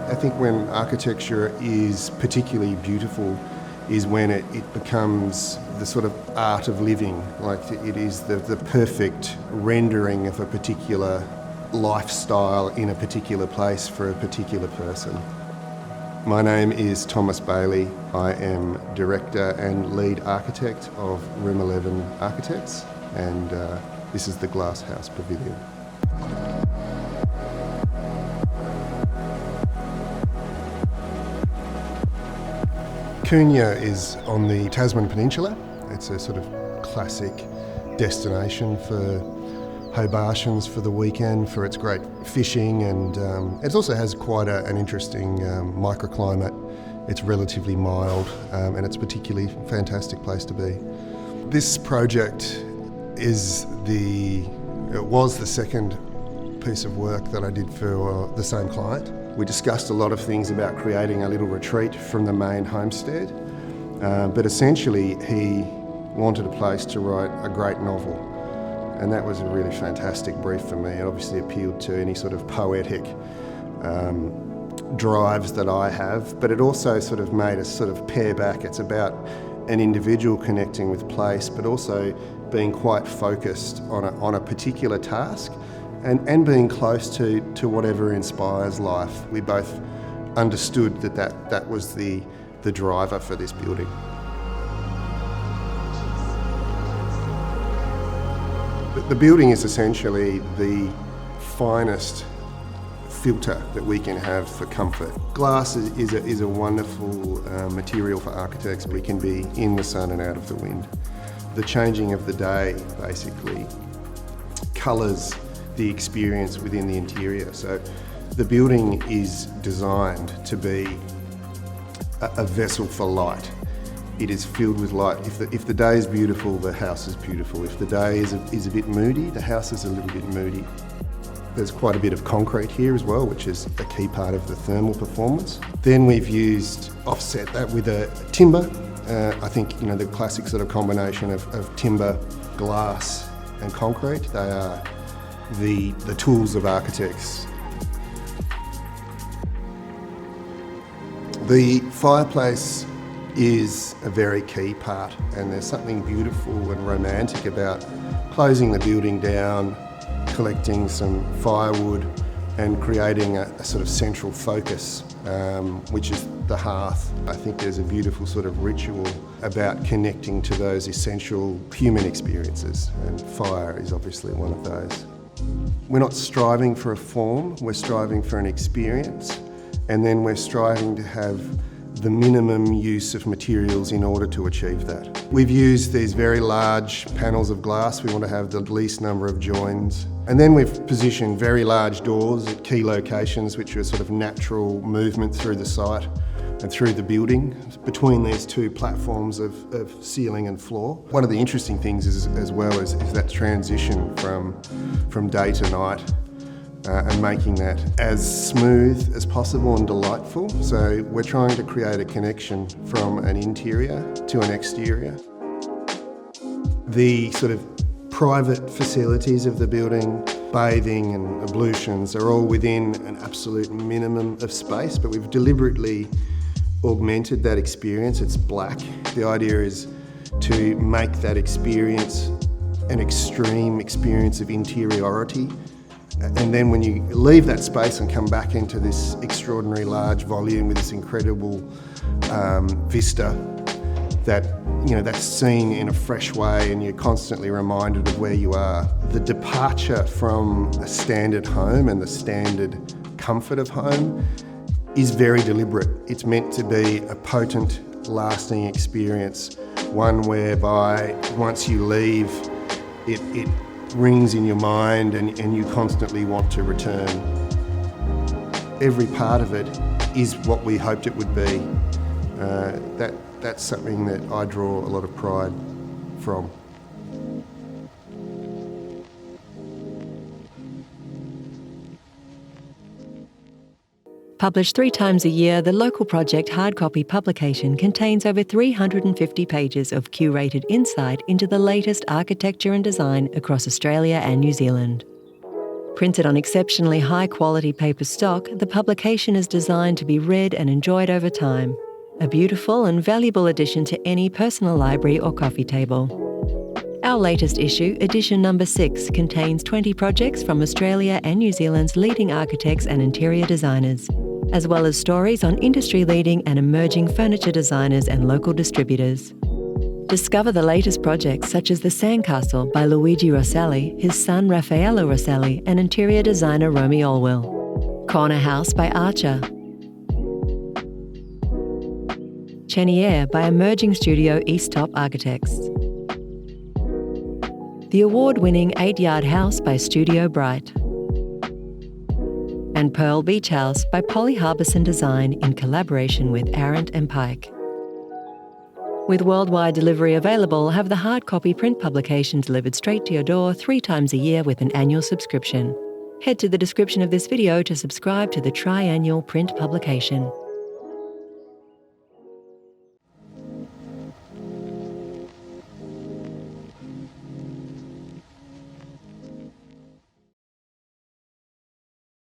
I think when architecture is particularly beautiful is when it becomes the sort of art of living, like it is the perfect rendering of a particular lifestyle in a particular place for a particular person. My name is Thomas Bailey. I am Director and Lead Architect of Room 11 Architects, and this is the Glass House Pavilion. Koonya is on the Tasman Peninsula. It's a sort of classic destination for Hobartians for the weekend, for its great fishing, and it also has quite an interesting microclimate. It's relatively mild, and it's a particularly fantastic place to be. This project was the second piece of work that I did for the same client. We discussed a lot of things about creating a little retreat from the main homestead, but essentially he wanted a place to write a great novel, and that was a really fantastic brief for me. It obviously appealed to any sort of poetic drives that I have, but it also sort of made us sort of pare back. It's about an individual connecting with place, but also being quite focused on a particular task. And being close to whatever inspires life. We both understood that was the driver for this building. The building is essentially the finest filter that we can have for comfort. Glass is a wonderful material for architects. We can be in the sun and out of the wind. The changing of the day basically colours the experience within the interior. So the building is designed to be a vessel for light. It is filled with light. If the day is beautiful, the house is beautiful. If the day is a bit moody, the house is a little bit moody. There's quite a bit of concrete here as well, which is a key part of the thermal performance. Then we've offset that with a timber. I think the classic sort of combination of timber, glass and concrete, they are the tools of architects. The fireplace is a very key part, and there's something beautiful and romantic about closing the building down, collecting some firewood and creating a sort of central focus, which is the hearth. I think there's a beautiful sort of ritual about connecting to those essential human experiences, and fire is obviously one of those. We're not striving for a form, we're striving for an experience, and then we're striving to have the minimum use of materials in order to achieve that. We've used these very large panels of glass. We want to have the least number of joins. And then we've positioned very large doors at key locations, which are sort of natural movement through the site and through the building, between these two platforms of ceiling and floor. One of the interesting things is that transition from day to night, and making that as smooth as possible and delightful. So we're trying to create a connection from an interior to an exterior. The sort of private facilities of the building, bathing and ablutions, are all within an absolute minimum of space, but we've deliberately augmented that experience. It's black. The idea is to make that experience an extreme experience of interiority. And then when you leave that space and come back into this extraordinary large volume with this incredible vista, that's seen in a fresh way, and you're constantly reminded of where you are. The departure from a standard home and the standard comfort of home is very deliberate. It's meant to be a potent, lasting experience, one whereby once you leave, it rings in your mind and you constantly want to return. Every part of it is what we hoped it would be. That's something that I draw a lot of pride from. Published 3 times a year, the local project hard copy publication contains over 350 pages of curated insight into the latest architecture and design across Australia and New Zealand. Printed on exceptionally high-quality paper stock, the publication is designed to be read and enjoyed over time. A beautiful and valuable addition to any personal library or coffee table. Our latest issue, edition number 6, contains 20 projects from Australia and New Zealand's leading architects and interior designers, as well as stories on industry-leading and emerging furniture designers and local distributors. Discover the latest projects such as The Sandcastle by Luigi Rosselli, his son Raffaello Rosselli, and interior designer Romy Allwell. Corner House by Archer. Cheniere by emerging studio East Top Architects. The award-winning 8-Yard House by Studio Bright. And Pearl Beach House by Polly Harbison Design in collaboration with Arendt and Pike. With worldwide delivery available, have the hard copy print publication delivered straight to your door 3 times a year with an annual subscription. Head to the description of this video to subscribe to the triannual print publication.